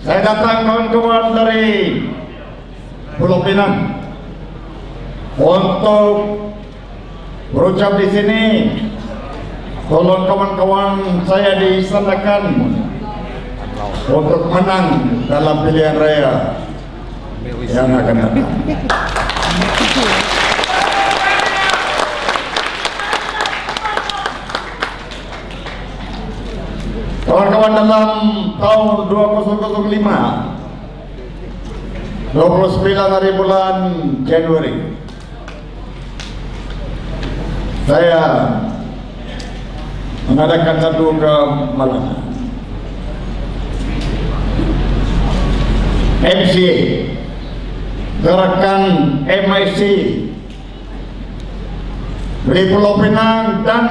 Saya datang kawan-kawan dari Pulau Pinang untuk berucap di sini. Tolong kawan-kawan saya diisanakan untuk menang dalam pilihan raya yang akan datang. Kawan-kawan, dalam tahun 2005, 29 hari bulan Januari, saya mengadakan satu kemalangan. MC, gerakan MIC di Pulau Pinang dan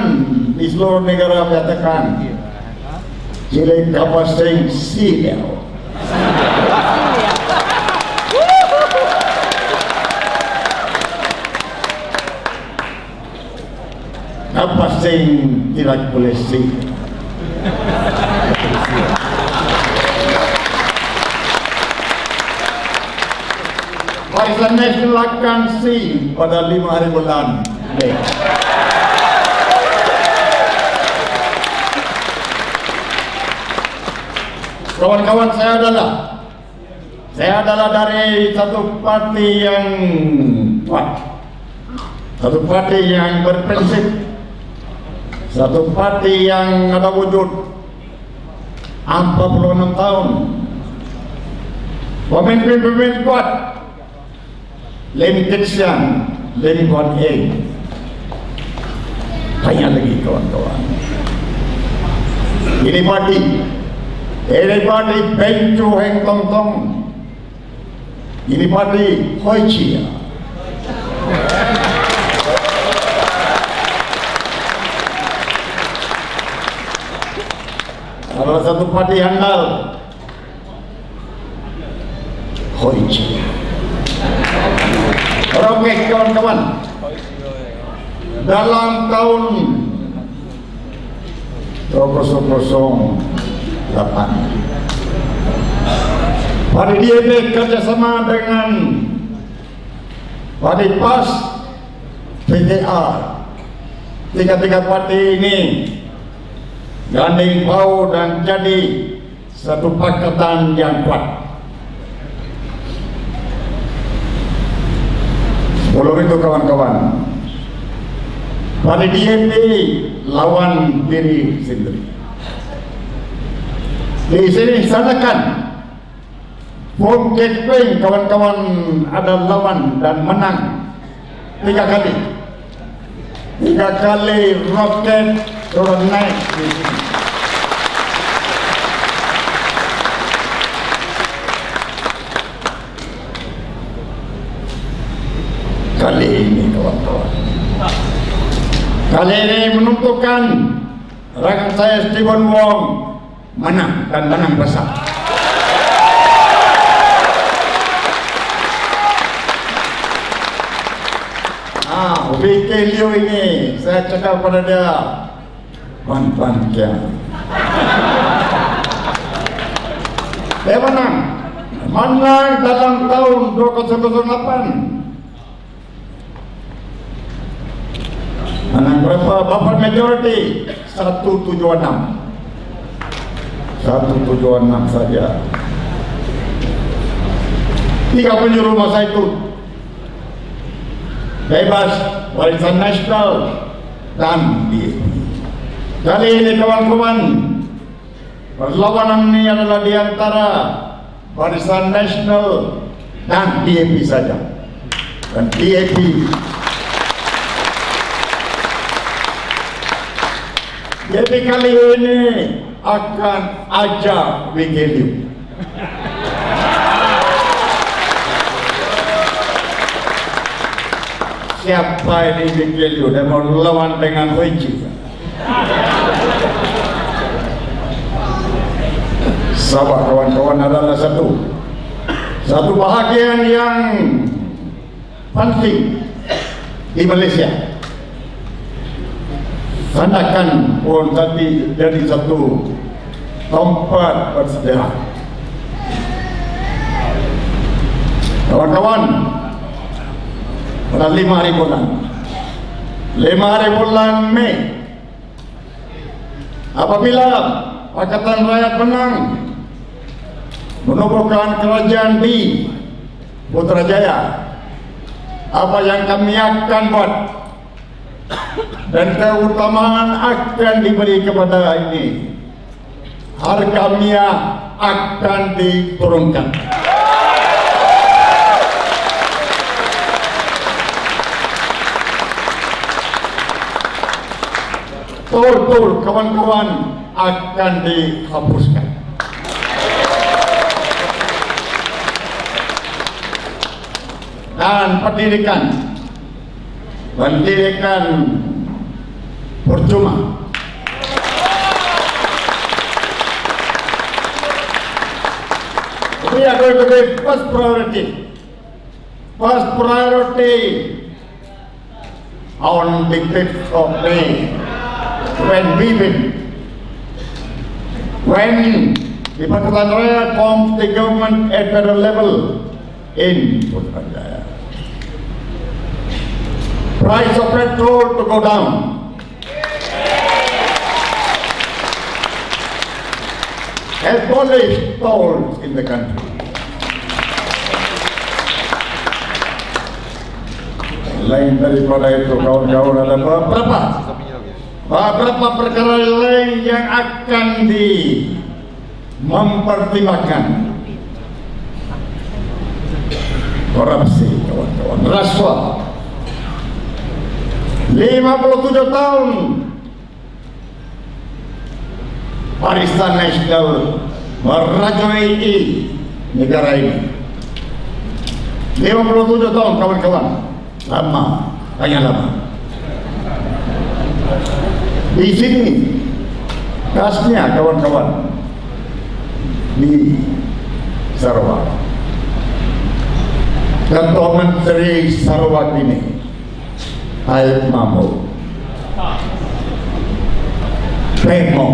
di seluruh negara menyatakan Cilik Kapasing Silau. Kapasing tidak boleh sih. Barisan Nasional akan sing pada 5 hari bulan Mei. Kawan-kawan, saya adalah dari satu parti yang kuat, satu parti yang berprinsip, satu parti yang ada wujud 46 tahun, pemimpin-pemimpin kuat, Lim Kit Siang, Lim Kuan Eng, banyak lagi kawan-kawan. Ini parti Beng Chu Heng Tong Tong, ini parti Hoi Chia. Adalah satu parti handal, Hoi Chia. Oke kawan-kawan, dalam tahun 2008 Parti DIP kerjasama dengan Parti PAS, PKR, tiga parti ini gandeng bau dan jadi satu pakatan yang kuat. Sebelum itu kawan-kawan, Parti DIP lawan diri sendiri. Di sini sanakan Pom Kekpeng kawan-kawan ada lawan dan menang 3 kali. 3 kali roket turun naik di sini. Kali ini kawan-kawan, kali ini menentukan rekan saya Stephen Wong menang dan menang besar. BK Liu ini saya cakap pada dia, pan-pan kia. Dia menang dalam tahun 2008. Menang berapa? Bapak majority 176. 176 saja. 30 rumah saya itu bebas Barisan Nasional dan DIP. Kali ini kawan-kawan, perlawanan ini adalah di antara Barisan Nasional dan DIP saja. Dan DIP kali ini akan ajak Wigeliu. Siapa ini Wigeliu? Dia mau lawan dengan Hoi Chia. Sahabat kawan-kawan, adalah satu bahagian yang penting di Malaysia. Sandakan pun tadi jadi satu tempat bersejarah. Kawan-kawan, pada 5 hari bulan Mei, apabila Pakatan Rakyat menang menubuhkan kerajaan di Putrajaya, apa yang kami akan buat dan keutamaan akan diberi kepada ini, harga minyak akan diturunkan. Tol kawan-kawan akan dihapuskan. Dan pendidikan percuma. We are going to be first priority on the 5th of May when the Pakatan Rakyat forms the government at federal level in Putrajaya. Price of petrol to go down. Abolish tolls in the country. Lain daripada itu, kawan-kawan, ada beberapa perkara lain yang akan mempertimbangkan. Korupsi, kawan-kawan, rasuah. 57 tahun Barisan Nasional merajai negara ini. 57 tahun, kawan-kawan, lama, banyak lama. Di sini kasnya, kawan-kawan, di Sarawak, Ketua Menteri Sarawak ini Aib Mahmud Pemo.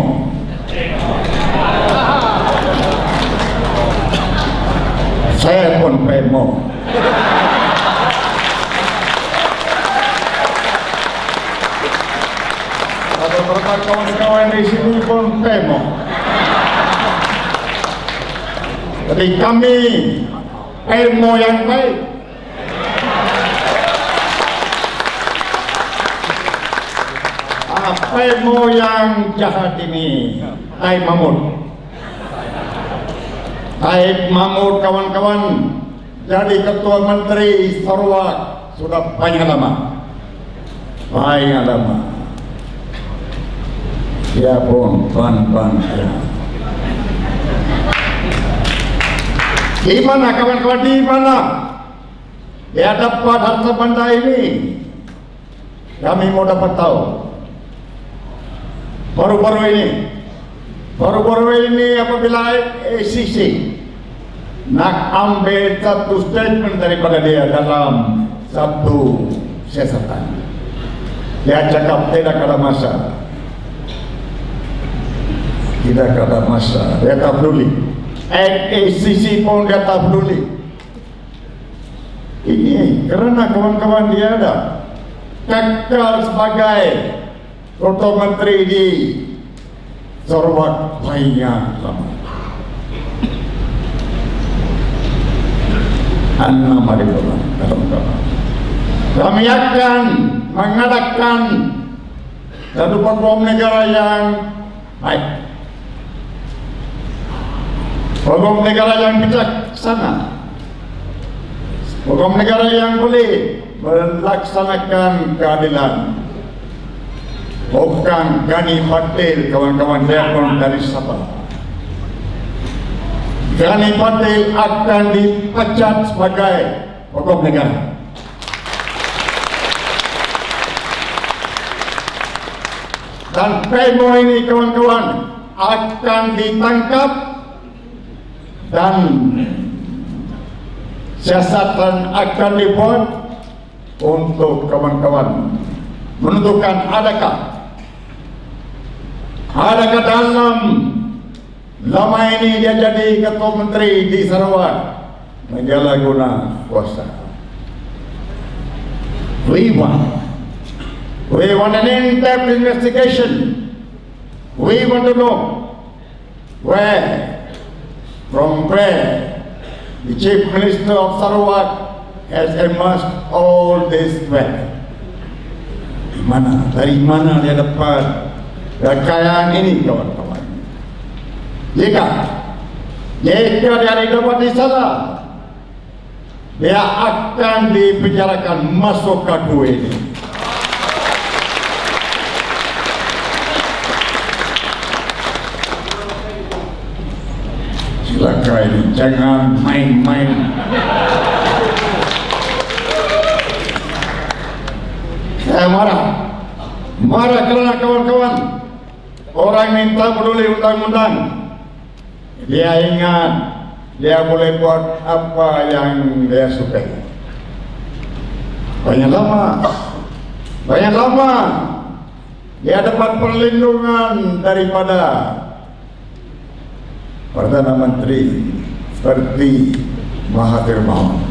Saya pun Pemo. Ada beberapa kawan-kawan di sini pun Pemo. Jadi kami Pemo yang baik. Pemo yang jahat ini Aib Mahmud. Aib Mahmud, kawan-kawan, jadi Ketua Menteri Sarawak sudah banyak lama. Dia pun ban-ban. Di mana, kawan-kawan, di mana dia dapat harta benda ini? Kami mau dapat tahu. Baru-baru ini apabila ACC nak ambil satu statement daripada dia dalam satu siasatan, dia cakap tidak ada masa, dia tak peduli. ACC pun dia tak peduli. Ini kerana kawan-kawan dia ada kekal sebagai Ketua Menteri di Sarawak banyak lama. 6 hari bulan, kawan-kawan. Kami akan mengadakan satu program negara yang baik, program negara yang bijaksana, program negara yang boleh melaksanakan keadilan. Bukan Gani Patel, kawan-kawan, dia pun dari Sabah. Gani Patel akan dipecat sebagai pokok negara. Dan Pemo ini, kawan-kawan, akan ditangkap dan siasatan akan dibuat untuk kawan-kawan menentukan adakah dalam lama ini dia jadi Ketua Menteri di Sarawak, menyalahguna kuasa. We want an in-depth investigation. We want to know from where the Chief Minister of Sarawak has amassed all this wealth. Dari mana dia dapat kekayaan ini, kawan-kawan? Jika dia dapat disalah, dia akan dipenjarakan masuk K2 ini. Silakan, jangan main-main. Saya marah kerana kawan-kawan orang minta peduli undang-undang. Dia ingat dia boleh buat apa yang dia suka. Banyak lama dia dapat perlindungan daripada Perdana Menteri seperti Mahathir Mohamad.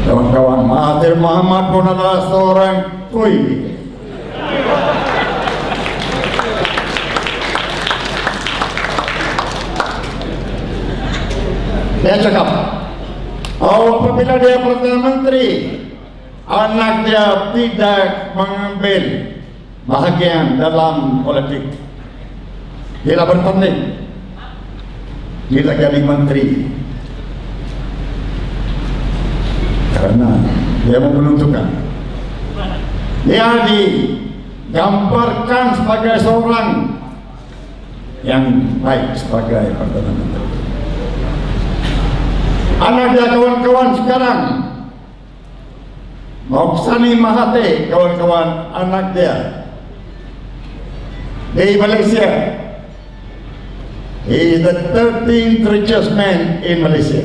Kawan-kawan, Mahathir Mohamad pun adalah seorang kui. Dia cakap, apabila dia Perdana Menteri, anak dia tidak mengambil bahagian dalam politik. Dia bertanding, dia jadi menteri. Karena dia menentukan, dia digambarkan sebagai seorang yang baik sebagai Perdana Menteri. Anak dia, kawan-kawan, sekarang Moksani Mahathir, kawan-kawan, anak dia di Malaysia. He is the 13th richest man in Malaysia.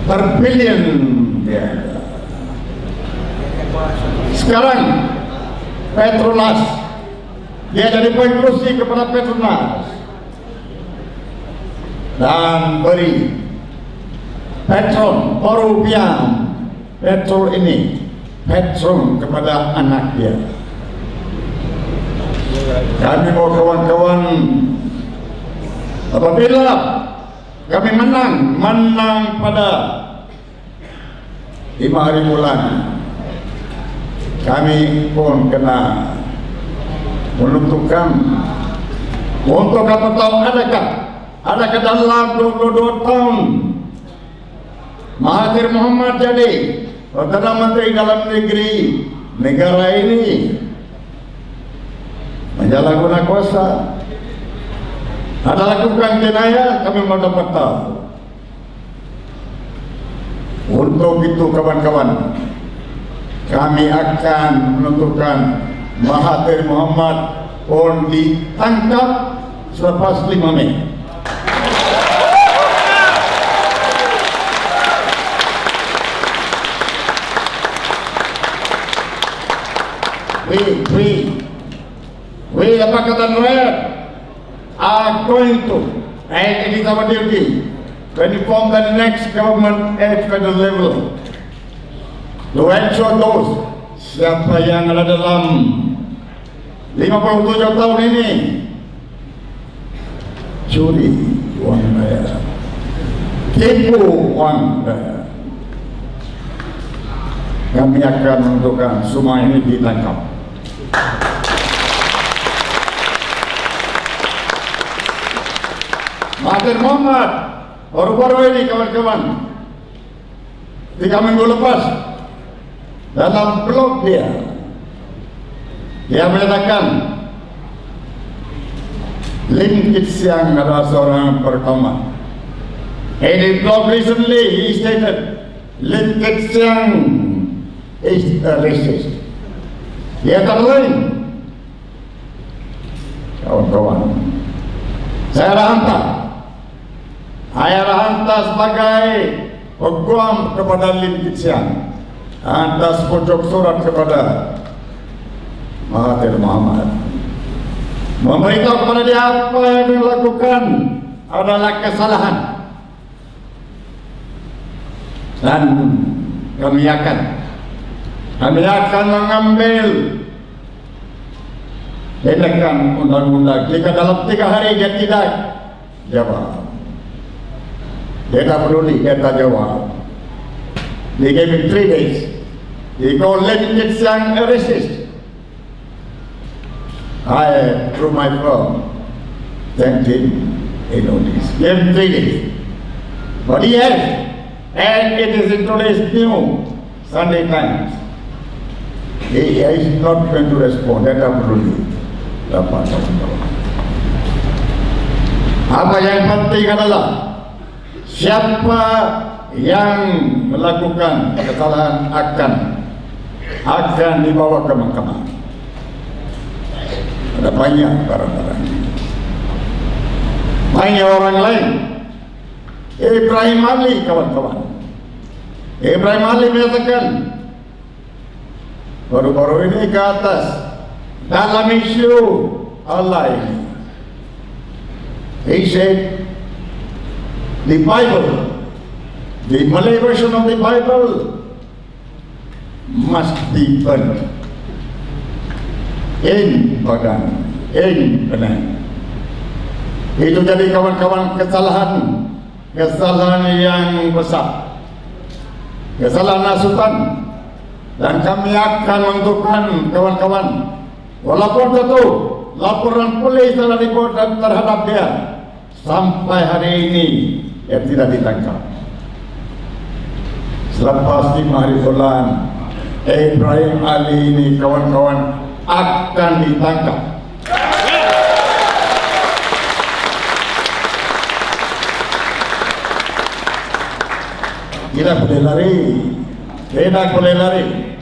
Berbilion dia. Sekarang Petronas, dia jadi pengerusi kepada Petronas dan beri Petron Peruvian petrol ini, Petron kepada anak dia. Kami mau kawan-kawan, apabila kami menang pada 5 hari bulan, kami pun kena menentukan untuk apa tahu adakah dalam 22 tahun Mahathir Mohamad jadi Perdana Menteri dalam negeri negara ini menyalahguna kuasa, ada lakukan jenayah, kami mau dapat tahu. Untuk itu, kawan-kawan, kami akan menentukan Mahathir Mohamad pun ditangkap selepas 5 Mei. We the Pakatan Rakyat are going to, and it is our duty when we form the next government at federal level to ensure those siapa yang ada dalam 57 tahun ini curi uang rakyat, tipu uang rakyat, kami akan menentukan semua ini ditangkap. Mahathir Mohamad baru-baru ini, kawan-kawan, 3 minggu lepas, dalam blog dia menyatakan Lim Kit Siang adalah seorang pertama. In his blog recently, he stated Lim Kit Siang is a racist. Dia kata lain, kawan-kawan, saya hantar sebagai peguam kepada Lim Kit Siang atas pojok surat kepada Mahathir Mohamad, memberitahu kepada dia apa yang dilakukan adalah kesalahan. Dan kami akan mengambil tindakan undang-undang jika dalam 3 hari dia tidak jawab. Dia tak peduli, dia tak jawab. They gave him 3 days. They called Len Kitsang a racist. I, through my firm, thanked him in notice. Gave him 3 days. But he has, and it is in today's new Sunday Times. He is not going to respond. Dia tak peduli. Apa yang penting adalah siapa yang melakukan kesalahan akan dibawa ke mahkamah. Ada banyak barang-barang, banyak orang lain. Ibrahim Ali, kawan-kawan, Ibrahim Ali menyatakan baru-baru ini ke atas dalam isu Allah ini. He said the Bible, the Malay version of the Bible, must be burnt in Padang, in Penang. Itu jadi kawan-kawan kesalahan yang besar, kesalahan hasutan, dan kami akan menentukan kawan-kawan, walaupun tentu laporan polis telah dibuat terhadap dia, sampai hari ini dia tidak ditangkap. Selepas 5 hari bulan, Ibrahim Ali ini kawan-kawan akan ditangkap. Tidak boleh lari, tidak boleh lari.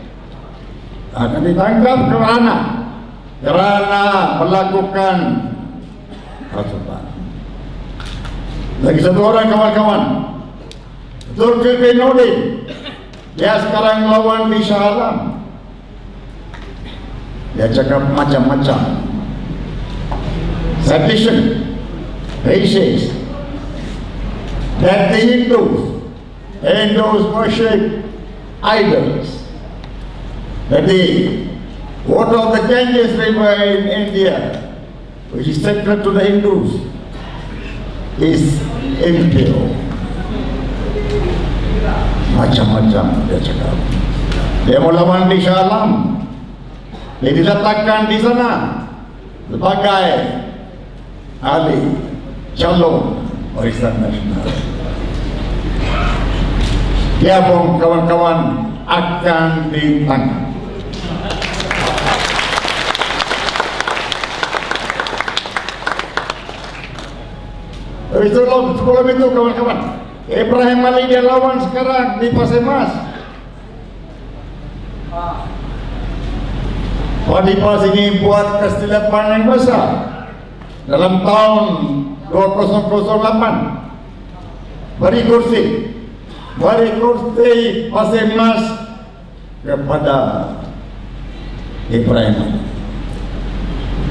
Akan ditangkap karena melakukan hasutan. Lagi satu orang kawan-kawan, Zulkifli Nurdin, dia sekarang melawan di Shah Alam. Dia cakap macam-macam. Sedition. He says that the Hindus worship idols. That the water of the Ganges River in India, which is sacred to the Hindus, is impure. Macam-macam dia cakap. Dia melawan di Shah Alam. Dia diletakkan di sana sebagai ahli calon warisan nasional. Dia pun kawan-kawan akan ditangkap. Sebelum itu kawan-kawan, Ibrahim Ali dia lawan sekarang di Pasir Mas. Padi Pas ini buat kesilapan yang besar dalam tahun 2008. Beri kursi Pasir Mas kepada Ibrahim Ali.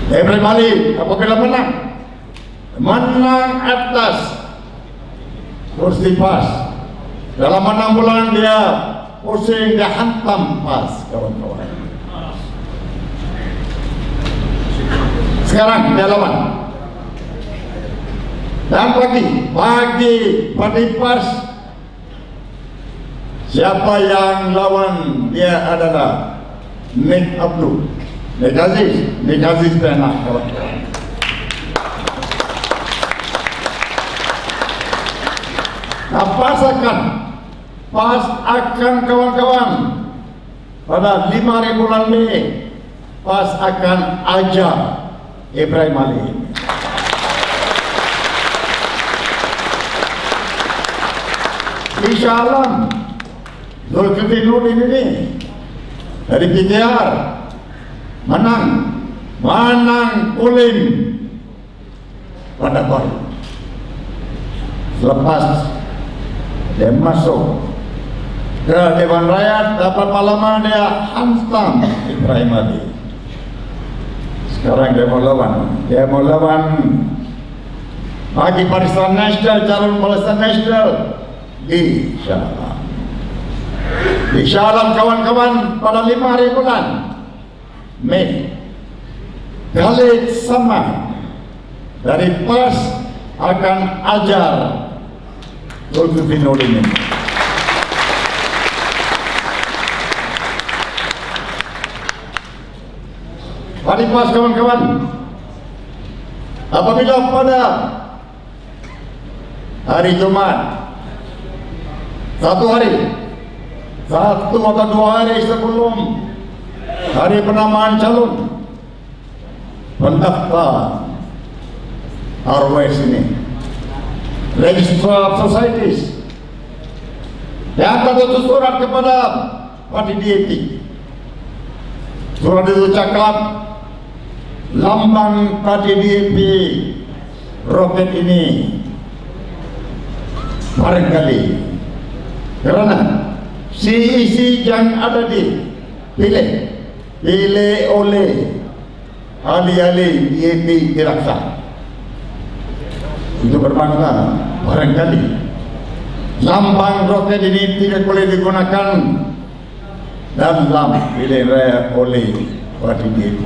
Ibrahim Ali apabila menang atas kursi Pas, dalam 6 bulan dia pusing, dia hantam Pas, kawan-kawan. Sekarang dia lawan. Dan bagi Pas, siapa yang lawan dia adalah Nik Aziz Penah, kawan-kawan. Nah, Pas akan kawan-kawan pada 5 hari bulan Mei, Pas akan ajar Ibrahim Ali. Di Shah Alam, Zulkifli Nurdin ini dari PKR menang Kulim pada baru. Selepas dia masuk ke Dewan Rakyat, dapat malaman dia hantam Ibrahim Ali. Sekarang dia mau lawan bagi Barisan Nasional, calon Barisan Nasional di Shah Alam. Isyarat kawan-kawan pada 5 hari bulan Mei, Khalid Samad dari PAS akan ajar Zulkifli Nurdin ini. Hari PAS kawan-kawan, apabila pada hari Jumat satu atau 2 hari sebelum hari penamaan calon, pendaftar RWS ini, Registrar of Societies, yang tertulis surat kepada parti DAP. Surat itu cakap lambang parti DAP roket ini barangkali karena isi yang ada dipilih oleh ahli-ahli DAP direksa itu bermakna barangkali lambang roket ini tidak boleh digunakan dalam pilihan raya oleh parti DAP.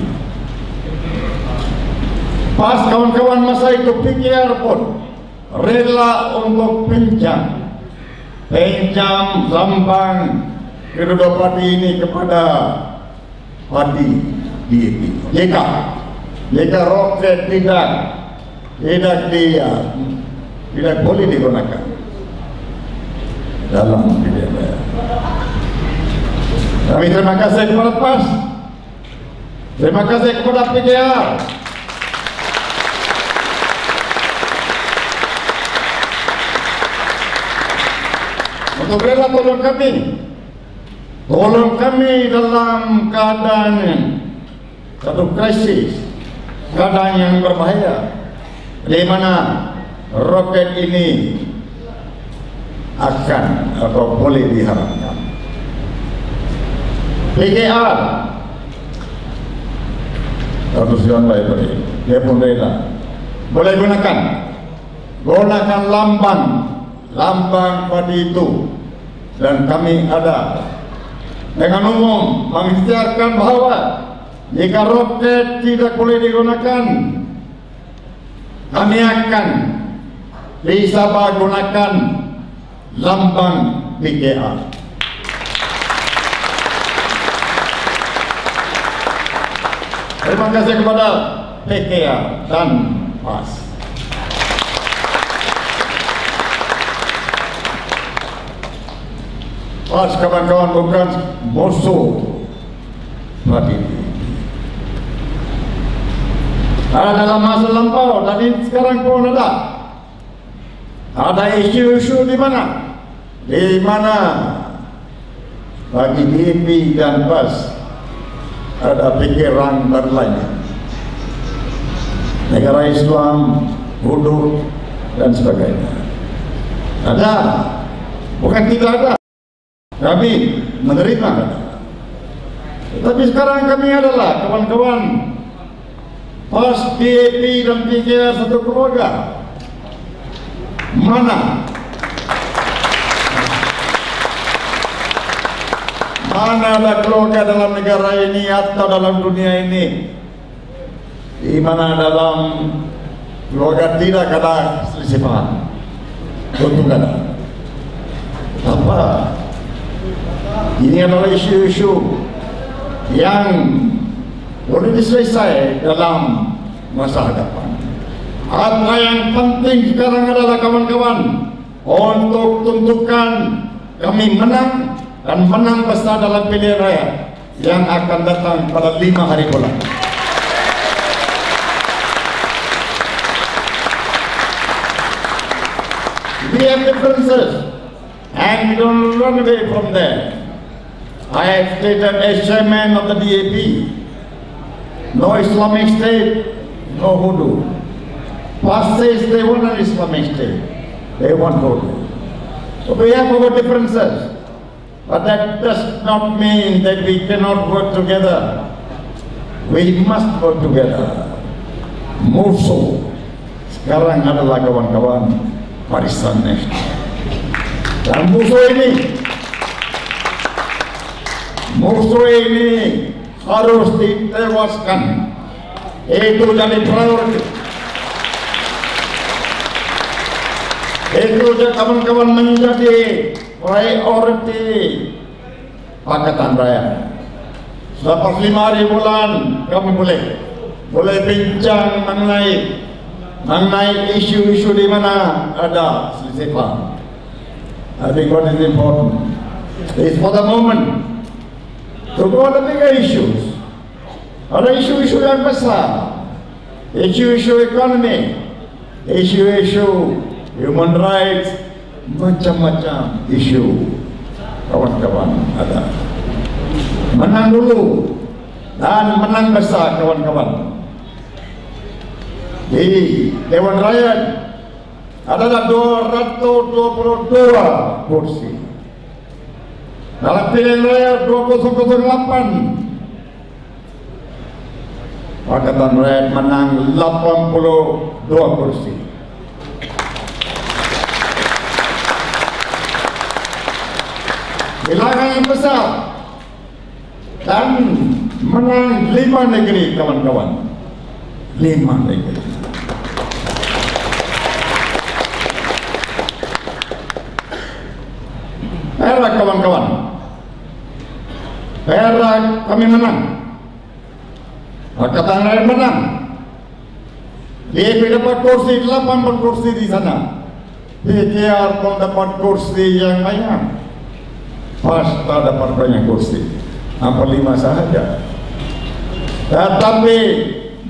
Pas kawan-kawan masa itu PKR pun rela untuk pinjam lambang kedua parti ini kepada parti DAP. Jika roket tidak boleh digunakan dalam pilihan raya. Kami terima kasih kepada PAS, terima kasih kepada PKR. Untuk rela tolong kami dalam keadaan satu krisis, keadaan yang berbahaya, di mana roket ini akan atau boleh diharapkan. PKR atau siapa lagi, dia pun rela boleh gunakan lambang parti itu, dan kami ada dengan umum mengikhtiarkan bahwa jika roket tidak boleh digunakan, kami akan bisa gunakan lambang PKR. Terima kasih kepada PKR dan PAS. PAS kawan-kawan bukan musuh parti ini. Dalam masa lampau dan sekarang pun ada isu-isu di mana bagi DAP dan PAS ada pikiran berlain, negara Islam, Hindu dan sebagainya. Ada, bukan tidak ada. Kami menerima. Tapi sekarang kami adalah kawan-kawan PAS, DAP dan PKR satu keluarga. Mana ada keluarga dalam negara ini atau dalam dunia ini di mana dalam keluarga tidak ada selisih paham? Tentu ada. Apa? Ini adalah isu-isu yang boleh diselesaikan dalam masa hadapan. Apa yang penting sekarang adalah kawan-kawan untuk tentukan kami menang dan menang besar dalam pilihan raya yang akan datang pada 5 hari bulan. We have differences and we don't run away from them. I have stated as chairman of the DAP, no Islamic State, no Hindu. PAS says they want an Islamic State, they want Hindu. So we have our differences. But that does not mean that we cannot work together. We must work together. Musuh sekarang adalah kawan-kawan Barisan Nasional. Dan musuh ini musuh ini harus ditewaskan. Itu jadi priority. Itu kawan-kawan menjadi priority Pakatan Rakyat. Selepas 5 hari bulan kami boleh bincang mengenai isu-isu di mana ada selisih paham. I think what is important is for the moment to go on the bigger issues. Ada isu-isu yang besar, isu-isu ekonomi, isu-isu human rights, macam-macam isu. Kawan-kawan ada menang dulu dan menang besar kawan-kawan. Di Dewan Rakyat adalah 222 kursi. Dalam pilihan raya 2008 Pakatan Rakyat menang 82 kursi. Bilangan yang besar dan menang 5 negeri kawan-kawan. 5 negeri. Perak kawan-kawan. Perak kami menang. Pakatan Rakyat menang. DAP dapat kursi 8 kursi di sana. PKR pun dapat kursi yang banyak. PAS tak dapat banyak kursi, 5 sahaja. Tetapi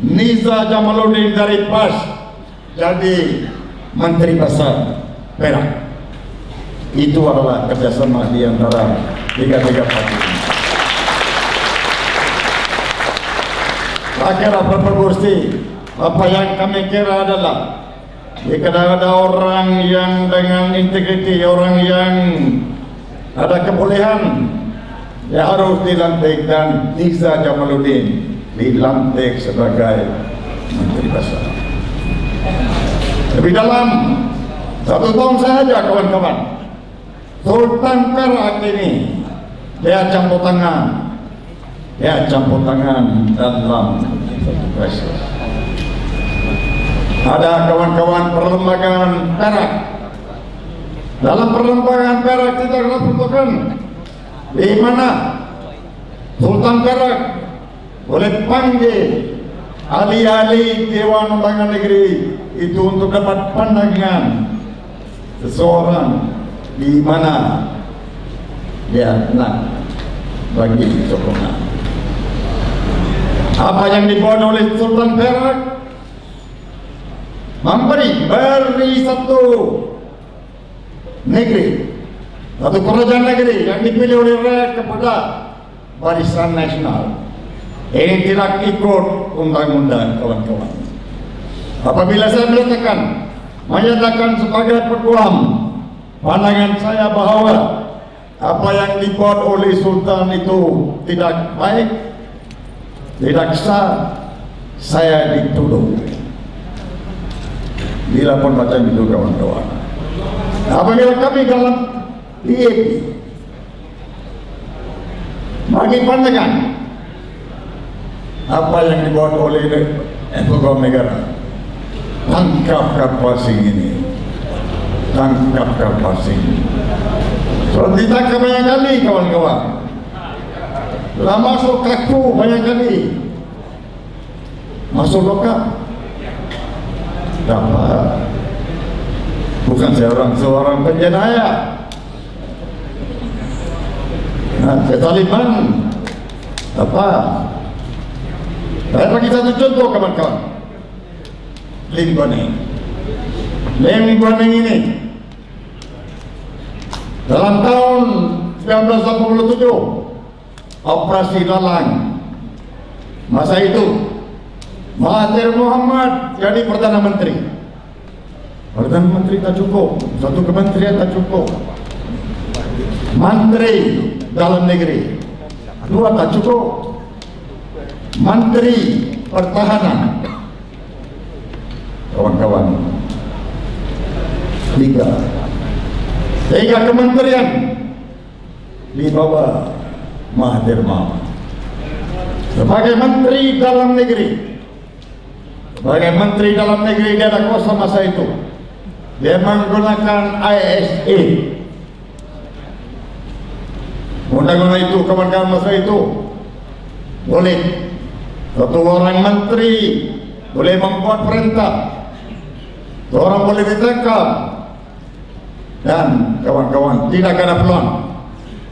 Niza Jamaluddin dari PAS jadi Menteri Besar Perak. Itu adalah kerjasama di antara tiga-tiga parti. Tak kira berapa kursi, apa yang kami kira adalah jika ada orang yang dengan integriti, orang yang ada kebolehan, ya harus dilantik, dan Niza Jamaluddin dilantik sebagai Menteri Besar. Lebih dalam 1 tahun sahaja kawan-kawan, Sultan Perak ini dia campur tangan dalam satu proses. Ada kawan-kawan perlembagaan Perak. Dalam perlembagaan Perak kita lakukan di mana Sultan Perak boleh panggil ahli-ahli Dewan Undangan Negeri itu untuk dapat pandangan seseorang di mana dia nak bagi sokongan. Apa yang dibuat oleh Sultan Perak beri satu negeri, satu kerajaan negeri yang dipilih oleh rakyat kepada Barisan Nasional. Ini tidak ikut undang-undang kawan-kawan. Apabila saya menyatakan sebagai peguam pandangan saya bahwa apa yang dibuat oleh Sultan itu tidak baik, tidak sah, saya dituduh. Bila pun macam itu kawan-kawan. Apabila kami dalam DAP bagi pandangan apa yang dibuat oleh pegawai negara, tangkap kapal asing ini, tangkap kapal asing. Sudah ditangkap banyak kali kawan-kawan, telah masuk kaku banyak kali, masuk lokal. Dapat, bukan seorang penjenayah. Saya Taliban apa? Saya bagi satu contoh kawan-kawan. Lim Guaneng ini dalam tahun 1987 operasi Lalang, masa itu Mahathir Mohamad jadi Perdana Menteri. Perdana Menteri tak cukup, satu kementerian tak cukup. Menteri Dalam Negeri 2 tak cukup. Menteri Pertahanan, kawan-kawan, 3 kementerian di bawah Mahathir Mohamad. Sebagai Menteri Dalam Negeri, dia ada kuasa masa itu. Dia menggunakan ISA. Undang-undang itu, kawan-kawan, masa itu boleh satu orang menteri boleh membuat perintah, orang boleh ditangkap, dan kawan-kawan tidak ada peluang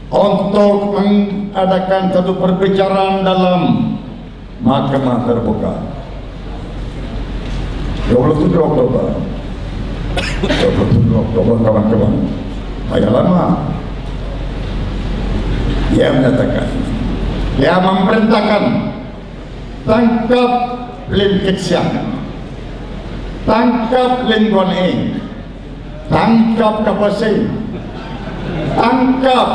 untuk mengadakan satu perbicaraan dalam mahkamah terbuka. 27 Oktober kawan-kawan, agak lama. Dia menyatakan, dia memerintahkan tangkap Lim Kit Siang, tangkap Lim Guan Eng, tangkap Kapal Singh, tangkap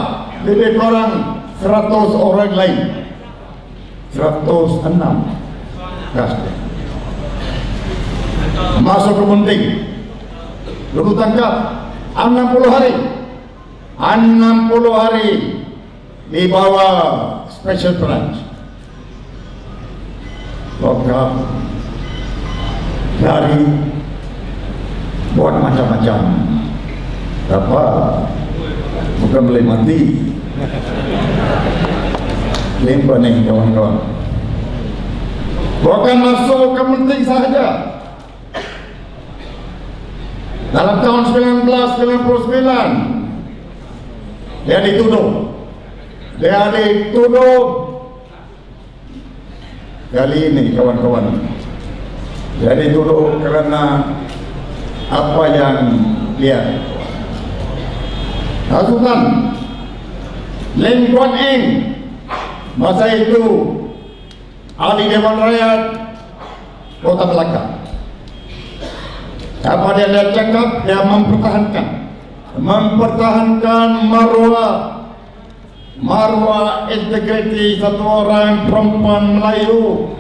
lebih kurang 100 orang lain, 106 kasus. Masuk ke Munting, lalu tangkap 60 hari, 60 hari di bawah special branch, lengkap dari buat macam-macam, apa bukan boleh mati, limpa nih kawan-kawan, bukan masuk ke Munting sahaja. Dalam tahun 1999 dia dituduh kali ini kawan-kawan, dia dituduh karena apa yang dia lakukan. Lim Guan Eng masa itu ahli Dewan Rakyat Kota Melaka. Apa dia cakap? Dia mempertahankan marwah integriti satu orang perempuan Melayu,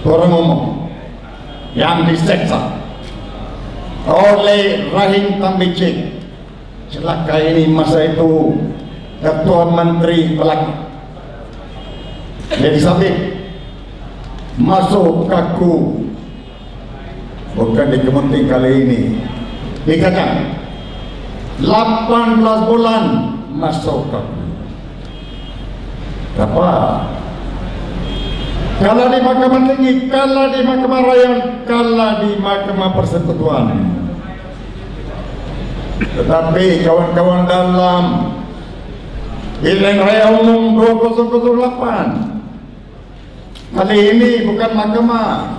orang umum yang diseksa oleh Rahim Tambicik. Celaka ini masa itu Ketua Menteri Melaka. Dia disabit masuk kaku, bukan di Kementerian kali ini, dikatakan 18 bulan masuk kaku. Apa? Kalah di Mahkamah Tinggi, kalah di Mahkamah Rakyat, kalah di Mahkamah Persekutuan. Tetapi kawan-kawan, dalam Pilihan Raya Umum 2008 kali ini bukan mahkamah,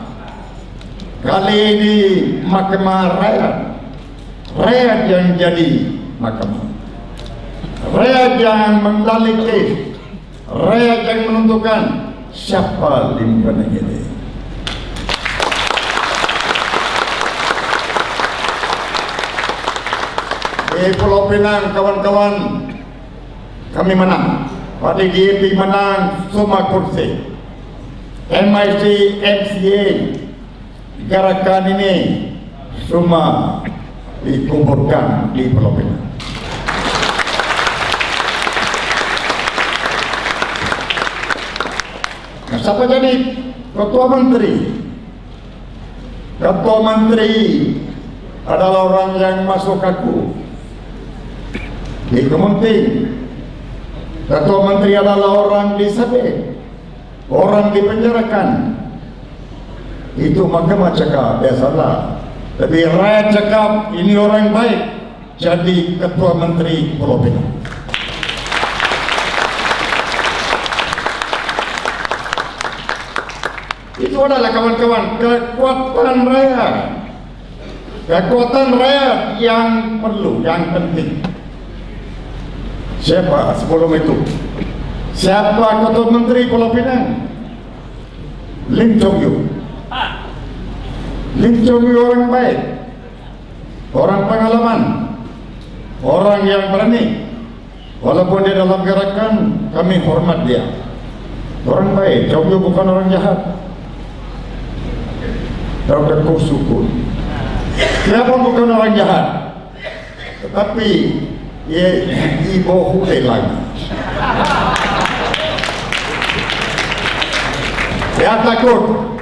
kali ini Mahkamah Rakyat. Rakyat yang jadi mahkamah, rakyat yang mendalil kes, rakyat yang menentukan siapa Lim Guan Eng ini. Di Pulau Pinang kawan-kawan, kami menang. Parti DAP menang semua kursi. MIC, MCA, gerakan ini semua dikumpulkan di Pulau Pinang. Nah, siapa jadi Ketua Menteri? Ketua Menteri adalah orang yang masuk kaku di Kementerian. Ketua Menteri adalah orang disabit, orang dipenjarakan. Itu mahkamah cakap, biasalah. Tapi rakyat cakap ini orang baik, jadi Ketua Menteri Pulau Pinang. Itu adalah kawan-kawan kekuatan rakyat. Kekuatan rakyat yang perlu, yang penting. Siapa sebelum itu? Siapa Ketua Menteri Pulau Pinang? Lim Chong Yu. Lim Chong Yu orang baik, orang pengalaman, orang yang berani. Walaupun dia dalam gerakan, kami hormat dia. Orang baik. Chong Yu bukan orang jahat. Dr. Kusukun, dia pun bukan orang jahat, tetapi ia ibu hulai lagi. Dia takut.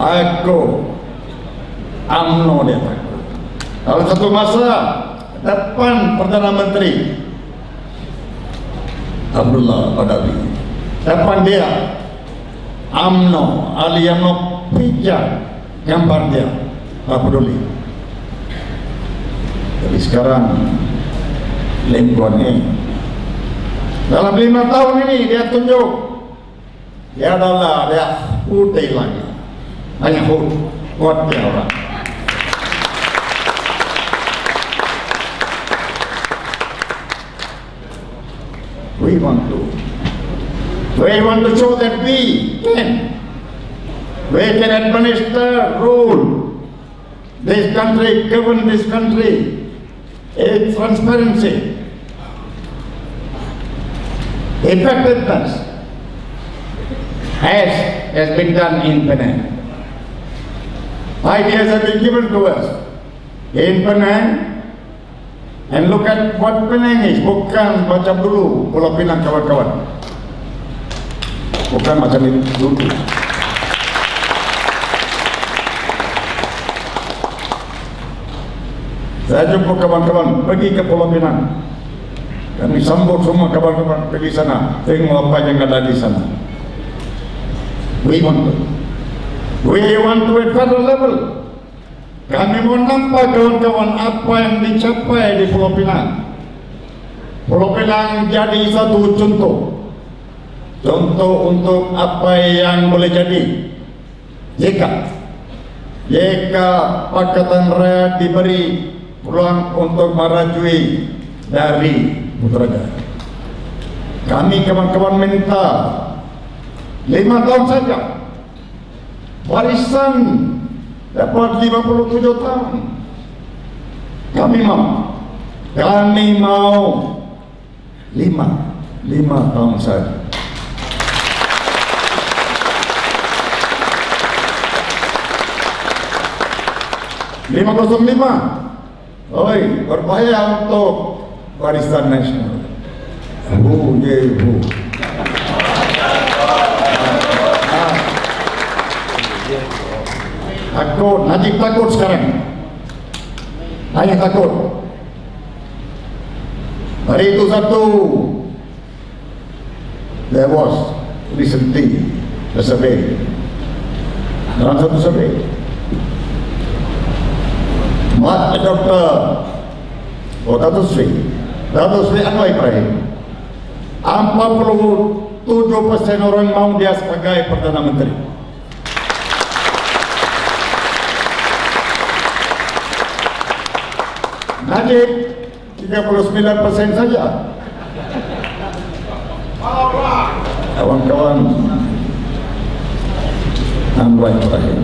Aku UMNO dia takut. Kalau satu masa depan Perdana Menteri Abdullah Badawi, depan dia UMNO, Ali UMNO pijak gambar dia, tak peduli. Tapi sekarang Lim Kuan Yin dalam 5 tahun ini dia tunjuk dia adalah dia putih lagi, banyak kuat dia orang. We want to show that we can administer, rule this country, govern this country. It's transparency, effectiveness has been done in Penang. Ideas have been given to us in Penang, and look at what Penang is. Bukan macam dulu Pulau Pinang kawan-kawan, bukan macam itu dulu. Saya jumpa kawan-kawan pergi ke Pulau Pinang, kami sambut semua kawan-kawan pergi sana, tengok apa yang ada di sana. We want to at federal level. Kami mau nampak kawan-kawan apa yang dicapai di Pulau Pinang. Pulau Pinang jadi satu contoh untuk apa yang boleh jadi jika Pakatan Rakyat diberi peluang untuk merajui dari Putrajaya. Kami kawan-kawan minta 5 tahun saja, warisan dapat 57 tahun. Kami mau 5 tahun saja. Oi, berbahaya untuk warisan nasional. Takut, Najib takut sekarang. Hanya takut. Hari itu there was recently a survey. Dalam satu survey, Datuk Sri Anwar Ibrahim, 47% orang mau dia sebagai Perdana Menteri. Najib 39% saja. Kawan-kawan Anwar Ibrahim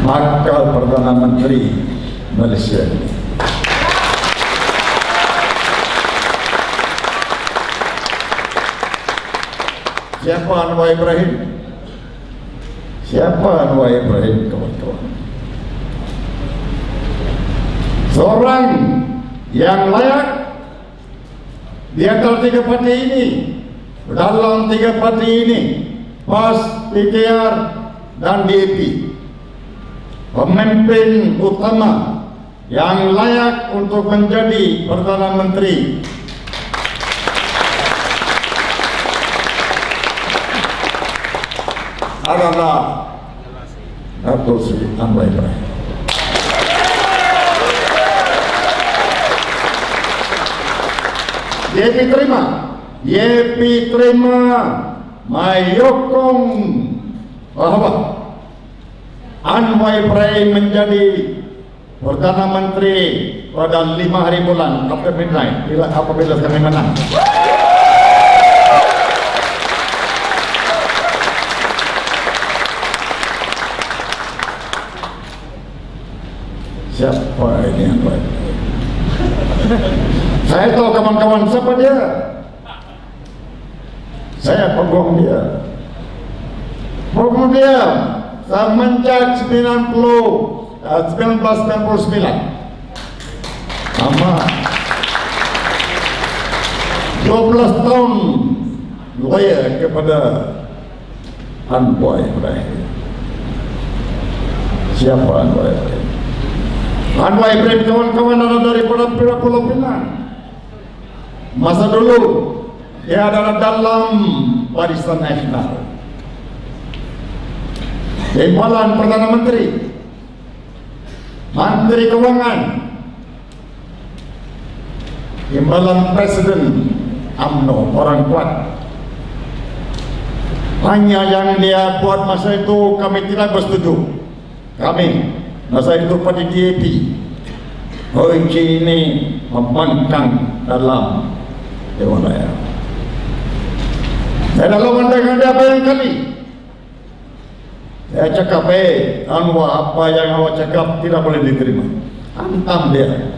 bakal Perdana Menteri Malaysia. Siapa Anwar Ibrahim? Kawan-kawan? Seorang yang layak di antara 3 parti ini, dalam 3 parti ini, PAS, PKR dan DAP, pemimpin utama yang layak untuk menjadi Perdana Menteri adalah Datuk Sri Anwar Ibrahim. YP terima mayokong bahwa Anwar Ibrahim menjadi Perdana Menteri pada 5 hari bulan after midnight apabila kami menang. Siapa ini Anwar? Saya tahu kawan-kawan siapa dia. Saya pegang dia. Semenjak 1999 sama 12 tahun loyal kepada Anwar Ibrahim. Siapa Anwar Ibrahim? Anwar Ibrahim kawan-kawan ada daripada Pulau Pinang. Masa dulu dia adalah dalam Barisan Nasional, Timbalan Perdana Menteri, Menteri Keuangan, Timbalan Presiden UMNO, orang kuat. Hanya yang dia buat masa itu kami tidak bersetuju. Kami masa itu pada DAP, Hoi Chi ini membangkang dalam Dewan Raya. Saya dah lawan dengan dia banyak kali. Saya cakap, Anwar, apa yang awak cakap tidak boleh diterima. Hantam dia.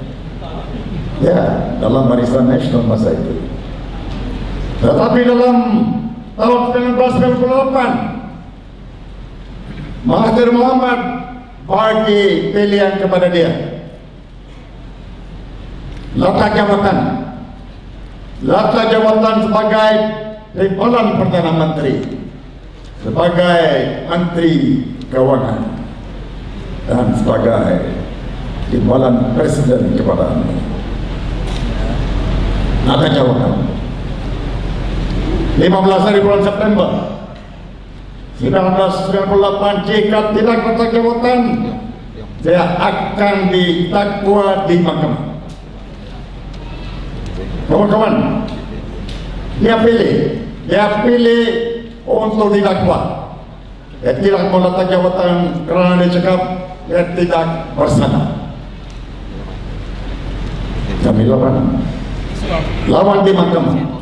Ya, dalam Barisan Nasional masa itu. Tetapi dalam tahun 1998, Mahathir Mohamad bagi pilihan kepada dia. Letak jabatan sebagai Timbalan Perdana Menteri, sebagai Menteri Keuangan, dan sebagai Timbalan Presiden kepada UMNO. Letak jabatan 15 hari bulan September 1998, jika tidak letak jabatan, saya akan didakwa di mahkamah. Kawan-kawan, dia pilih untuk didakwa. Dia tidak mau letak jabatan kerana dia cakap dia tidak bersalah. Kami lawan di mahkamah.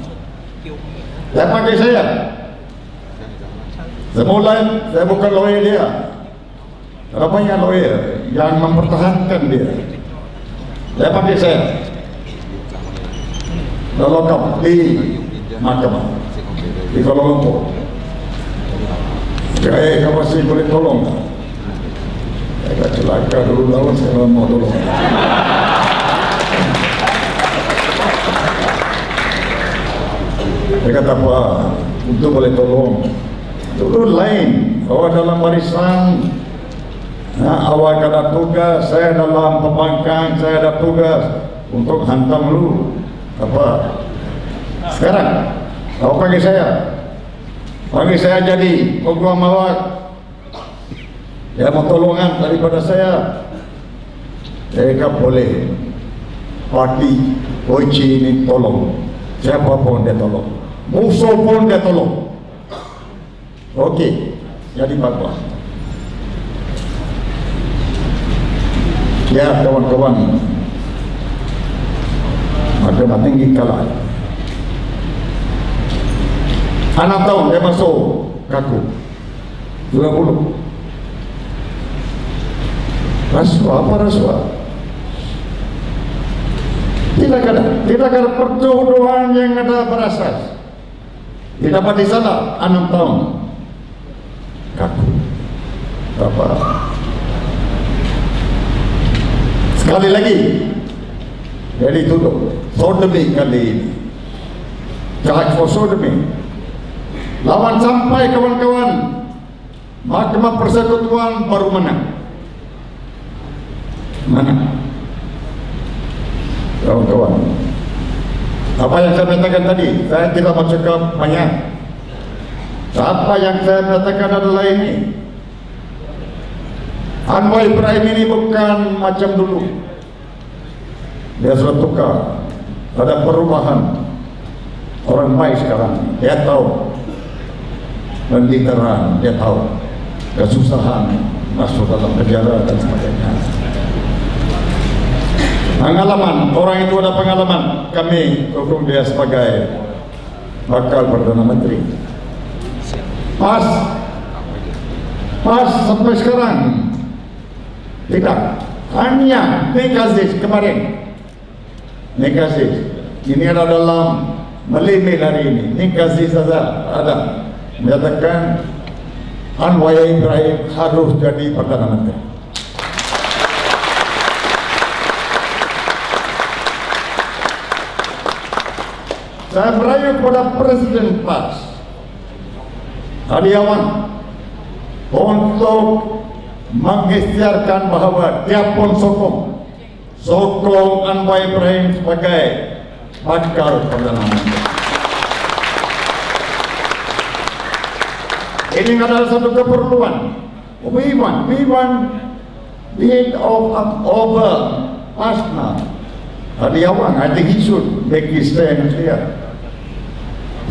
Dia panggil saya. Semula saya bukan lawyer dia. Banyak lawyer yang mempertahankan dia. Dia panggil saya. Lelokap di mahkamah di Kuala Lumpur. Kamu masih boleh tolong? Saya celaka dulu lawan, saya mau tolong. Dia kata, apa? Untuk boleh tolong. Dulu lain. Awak dalam barisan, awak ada tugas. Saya dalam pembangkang, saya ada tugas untuk hantam lu. Apa? Sekarang awak panggil saya jadi peguam awak. Dia mau tolongan daripada saya. Mereka boleh parti Hoi Chi ini tolong. Siapa pun dia tolong, musuh pun dia tolong. Okey, jadi bagus. Ya kawan-kawan, Mahkamah Tinggi kalah. 6 tahun dia masuk kaku 20. Rasuah, apa rasuah? Tidak ada perjodohan yang ada berasas. Tidak dapat disalah 6 tahun kaku. Apa? Sekali lagi dia dituduh sodomi kali ini. Charge for sodomi. Lawan sampai kawan-kawan Mahkamah Persekutuan baru menang. Kawan-kawan, apa yang saya katakan tadi, saya tidak mau cakap banyak. Apa yang saya katakan adalah ini. Anwar Ibrahim ini bukan macam dulu. Dia sudah tukar. Ada perubahan. Orang baik sekarang. Dia tahu penderitaan, dia tahu kesusahan masuk dalam penjara dan sebagainya. Pengalaman, orang itu ada pengalaman. Kami hukum dia sebagai bakal Perdana Menteri. Pas sampai sekarang tidak. Hanya Negazis kemarin. Negazis ini ada dalam Melimil hari ini. Negazis saja ada menyatakan Anwar Ibrahim harus jadi Perdana Menteri. Saya merayu kepada Presiden PAS hadiawan untuk mengikhtiarkan bahawa dia pun sokong Anwar Ibrahim sebagai bakal Perdana Menteri. Ini adalah satu keperluan. We want the head of over Pasna. Hadiawan, I think he should make his stand here.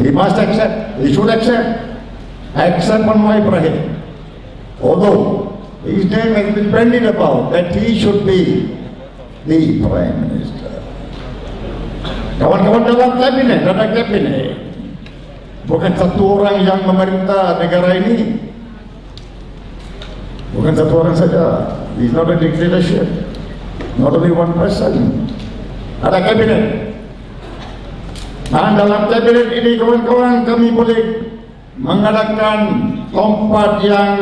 He must accept. He should accept Anwar Ibrahim. Although his name has been bandied about that he should be the Prime Minister. Kawan-kawan dalam kabinet, ada kabinet. Bukan satu orang yang memerintah negara ini. Bukan satu orang saja. It's not a dictatorship. Not only one person. Ada kabinet. Nah, dalam kabinet ini kawan-kawan kami boleh mengadakan tempat yang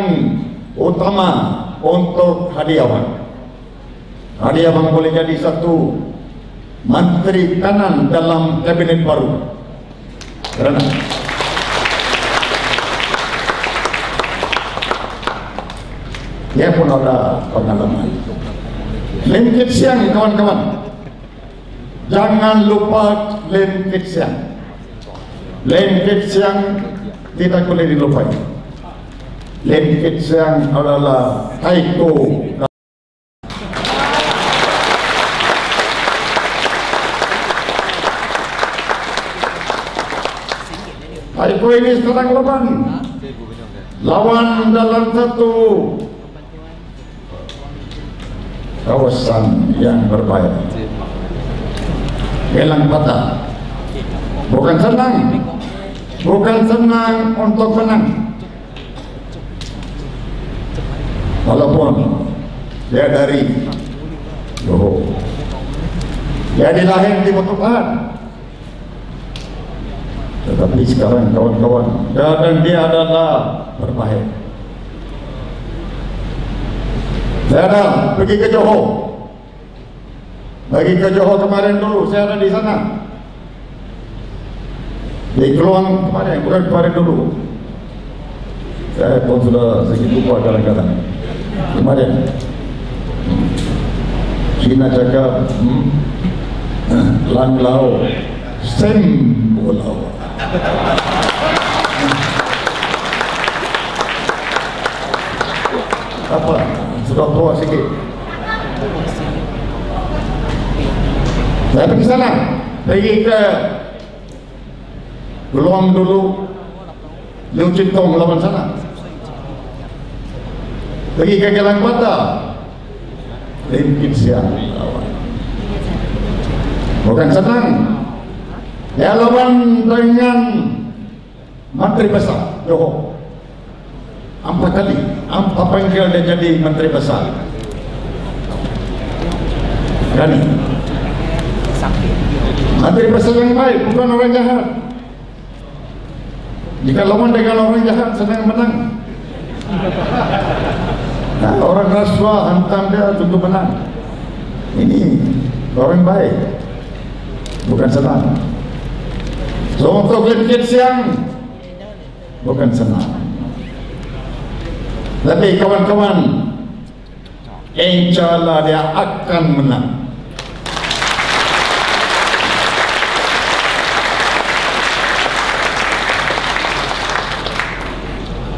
utama untuk hadiawan. Hadiawan boleh jadi satu menteri kanan dalam kabinet baru. Kerana dia pun ada pengalaman. Lim Kit Siang kawan-kawan, jangan lupa Lim Kit Siang. Lim Kit Siang tidak boleh dilupai. Lim Kit Siang adalah Taiko. Taiko ini sekarang lawan dalam satu kawasan yang berbahaya. Gelang patah. Bukan senang untuk menang. Walaupun dia dari Johor, dia dilahir di Batuhan, tetapi sekarang kawan-kawan dan dia adalah berbahaya. Saya ada pergi ke Johor. Kemarin dulu, saya ada di sana. Di Keluang kemarin, bukan kemarin dulu. Saya pun sudah sedikit lupa kadang-kadang. Kemarin Cina cakap Lang Lao Sembolau. Apa? Sudah tua sikit. Saya pergi sana, pergi ke Keluang dulu, Liu Cintong lawan sana. Pergi ke Gelang Patah, Lim Kit Siang lawan. Bukan senang. Dia lawan dengan Menteri Besar Johor. 4 kali, 4 panggil dia jadi Menteri Besar. Berani. Menteri Besar yang baik, bukan orang jahat. Jika lawan dengan orang jahat, senang menang. Nah, orang rasuah hantam dia tentu menang. Ini orang baik, bukan senang. So untuk Lim Kit Siang bukan senang. Tapi kawan-kawan, insyaAllah dia akan menang.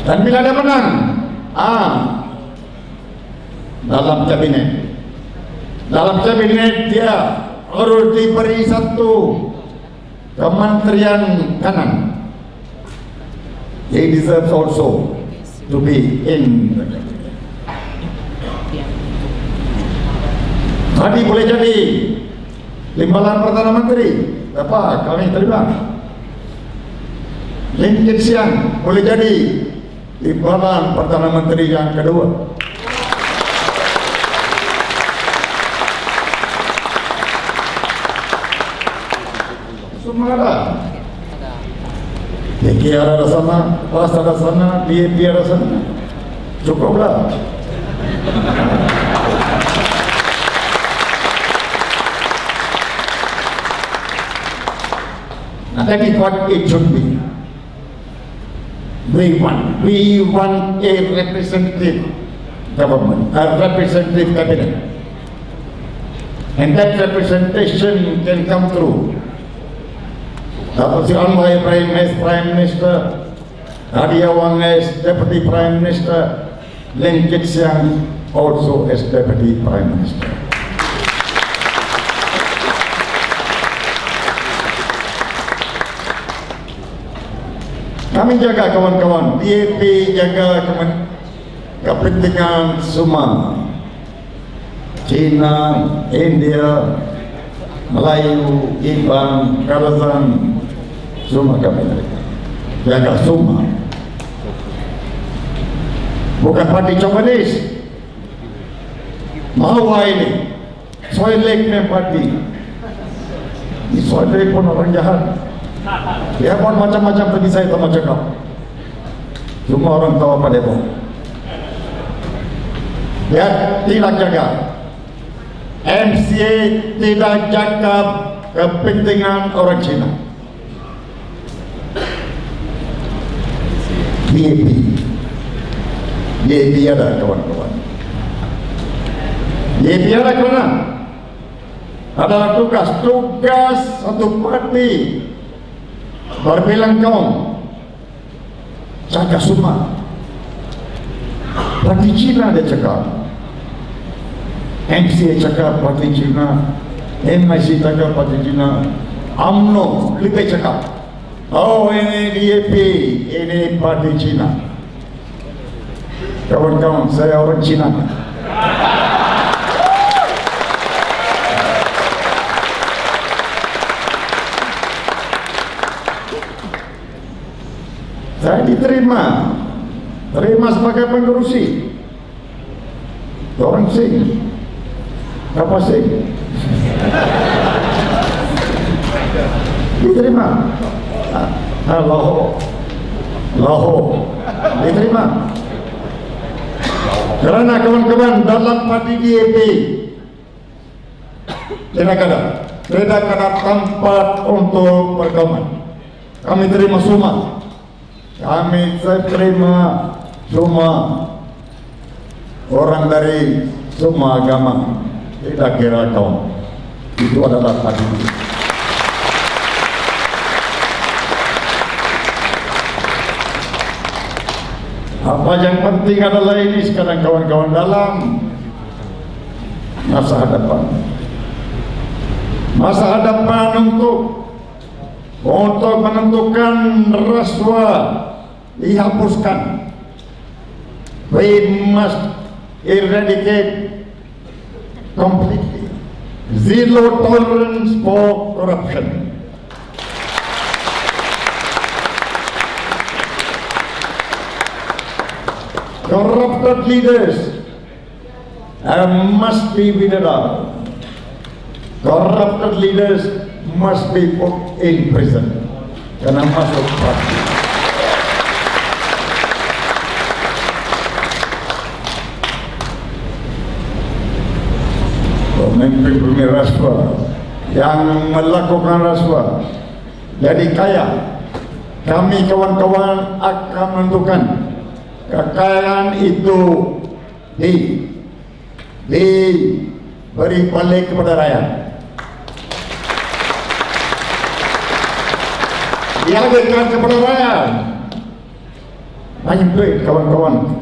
Dan bila dia menang, dalam kabinet dia harus diberi satu kementerian kanan. He deserves also to be in the cabinet. Tadi boleh jadi Timbalan Perdana Menteri. Apa kami terima? Lim Kit Siang boleh jadi Timbalan Perdana Menteri yang kedua. Semua ada. DK ada sana, PAS ada sana, DAP ada sana. Cukuplah. That is what it should be. We want a representative government, a representative cabinet. And that representation can come through Dapat Onlai Prime Minister, Nadia Wang as Deputy Prime Minister, Lim Kit Siang also as Deputy Prime Minister. Kami jaga kawan-kawan, DAP jaga kepentingan semua, China, India, Melayu, Iban, Kazakhstan, semua kami jaga semua. Bukan parti comunis. Mahawa ini, Soilek ni parti. Ini Soilek pun orang jahat. Dia pun macam-macam tadi saya tak cakap. Semua orang tahu apa dia pun. Dia tidak jaga. MCA tidak jaga kepentingan orang Cina. DAP ada kawan-kawan. DAP ada kerana adalah tugas satu parti berbilang kaum jaga semua. Parti Cina dia cakap, MCA cakap parti Cina, MIC cakap parti Cina, UMNO lebih cakap, oh ini DAP, ini parti Cina. Kawan-kawan, saya orang Cina. Saya terima sebagai pengurusi. Orang sing, apa sing? Diterima. Loho, diterima. Karena kawan-kawan dalam parti DAP tidak ada tempat untuk berkawan. Kami terima semua. Kami terima semua orang dari semua agama. Tidak kira kaum. Itu adalah parti. Apa yang penting adalah ini sekarang kawan-kawan dalam masa hadapan. Masa hadapan untuk menentukan rasuah dihapuskan. We must eradicate completely. Zero tolerance for corruption. Corrupted leaders must be weeded out. Corrupted leaders must be put in prison. Karena masuk parti. Pemimpin rasuah yang melakukan rasuah jadi kaya, kami kawan-kawan akan menentukan kekayaan itu diberi balik kepada rakyat. Dialihkan kepada rakyat. Banyak duit kawan-kawan.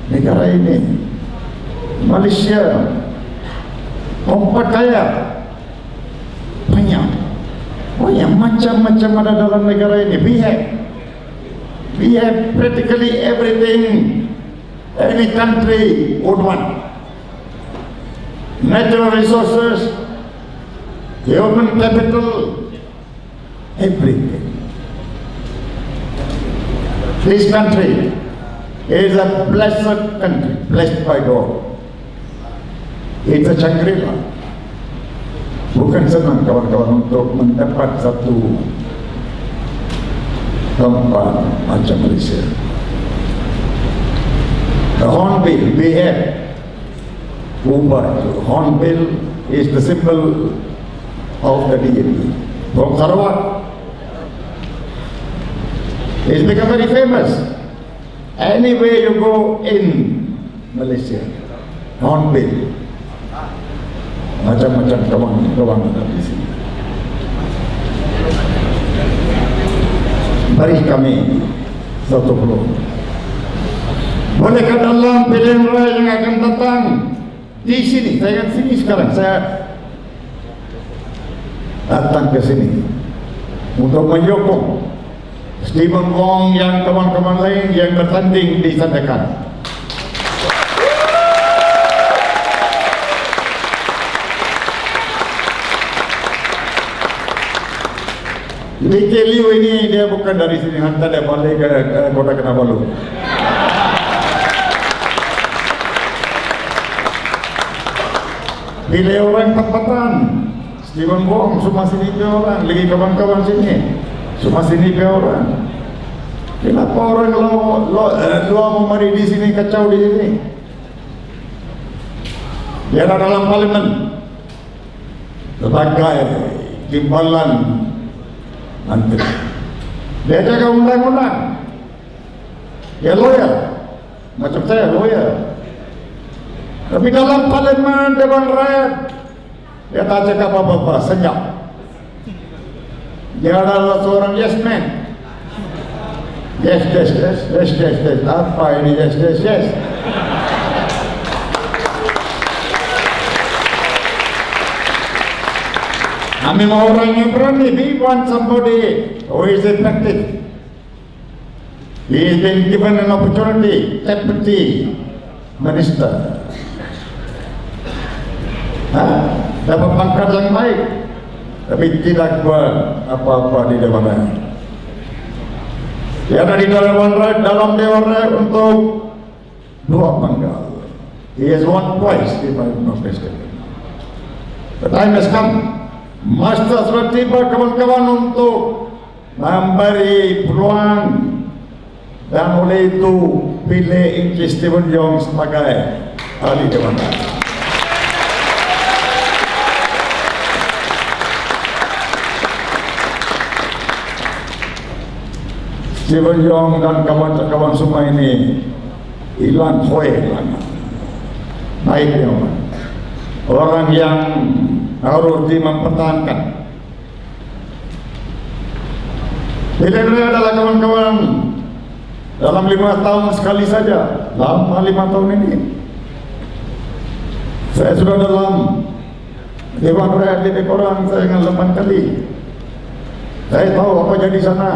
Negara ini, Malaysia, tempat kaya, banyak macam-macam ada dalam negara ini. We have practically everything any country would want. Natural resources, human capital, everything. This country is a blessed country, blessed by God. It's a Shangri-La. Bukan senang kawan-kawan untuk mendapat satu tempat macam Malaysia. The Hornbill we have ubah. Hornbill is the symbol of the DAP. From Sarawak He's become very famous. Anywhere you go in Malaysia, Hornbill, macam-macam kawan-kawan ada di sini. Beri kami satu peluang. Bolehkah dalam pilihan raya yang akan datang di sini, saya akan sini sekarang, saya datang ke sini untuk menyokong Stephen Wong yang kawan-kawan lain yang bertanding di Sandakan. Lee Liu ini dia bukan dari sini, hantar dia balik ke Kota Kinabalu. Pilih orang tempatan. Stephen Wong semua sini pilih orang, lagi kawan-kawan sini semua sini pilih orang. Kenapa orang luar mau mari di sini, kacau di sini? Dia ada dalam parlimen sebagai timbalan menteri. Dia jaga undang-undang. Dia lawyer, macam saya lawyer. Tapi dalam parlimen dewan rakyat dia tak cakap apa-apa, senyap. Dia adalah seorang yes man. Yes, yes, yes, yes, yes, yes. Apa ini yes, yes, yes? Kami mau orang yang berani. We want somebody who is effective. He has been given an opportunity, deputy minister. Dapat pangkat yang baik, tapi tidak buat apa-apa di Dewan Rakyat. Dia ada di Dewan Rakyat, dalam Dewan Rakyat untuk 2 pangkat. He has won twice, if I'm not mistaken. The time has come. Masa sudah tiba kawan-kawan untuk memberi peluang, dan oleh itu pilih Encik Stephen Yong sebagai ahli Dewan Rakyat. Stephen Yong dan kawan-kawan semua ini hilang hilang. Baik dia orang yang harus mempertahankan. Pilihan raya adalah kawan-kawan dalam 5 tahun sekali saja. Lama 5 tahun ini. Saya sudah dalam Dewan Rakyat lebih kurang saya dengan 8 kali. Saya tahu apa jadi sana.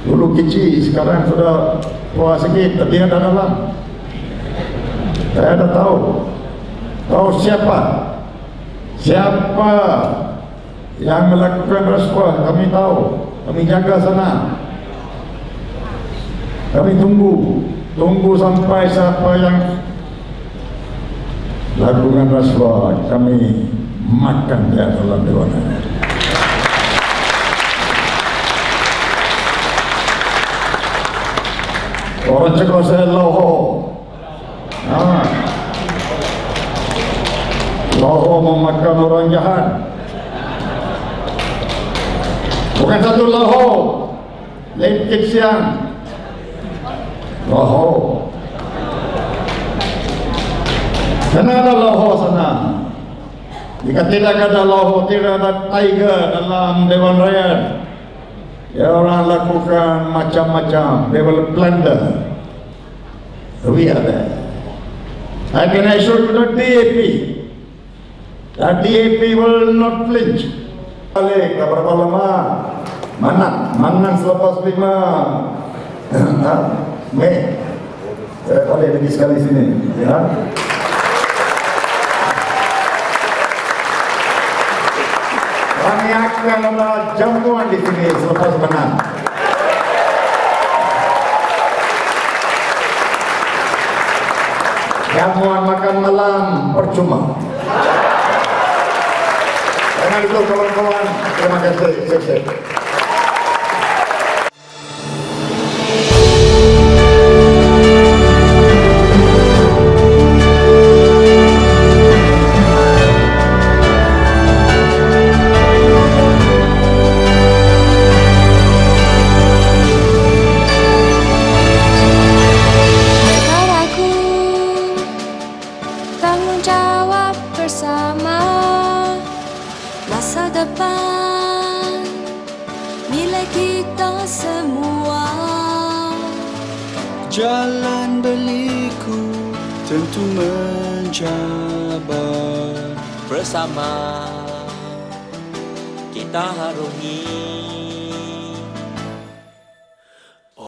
Dulu kecil, sekarang sudah tua sedikit, tapi ada dalam. Saya ada tahu siapa yang melakukan rasuah, kami tahu, kami jaga sana. Kami tunggu sampai siapa yang lakukan rasuah, kami makan dia dalam Dewan Rakyat. Orang cakap saya Lohho. Lohho memakan orang jahat. Bukan satu Lohho, lain Kitsiang. Lohho. Sana ada Lohho sana. Jika tidak ada Lohho, tidak ada Tiger dalam Dewan Rakyat. Ya, orang lakukan macam-macam. They will plunder. We are there. I can assure you that DAP. That DAP will not flinch. Balik, berapa lama? Mana selepas 5 Mei. Saya balik lagi sekali sini. Ya. Kami akan ada jamuan di sini selepas menang. Jamuan makan malam percuma. Karena itu kawan-kawan, terima kasih. depan milik kita semua. Jalan berliku tentu mencabar. Bersama kita harungi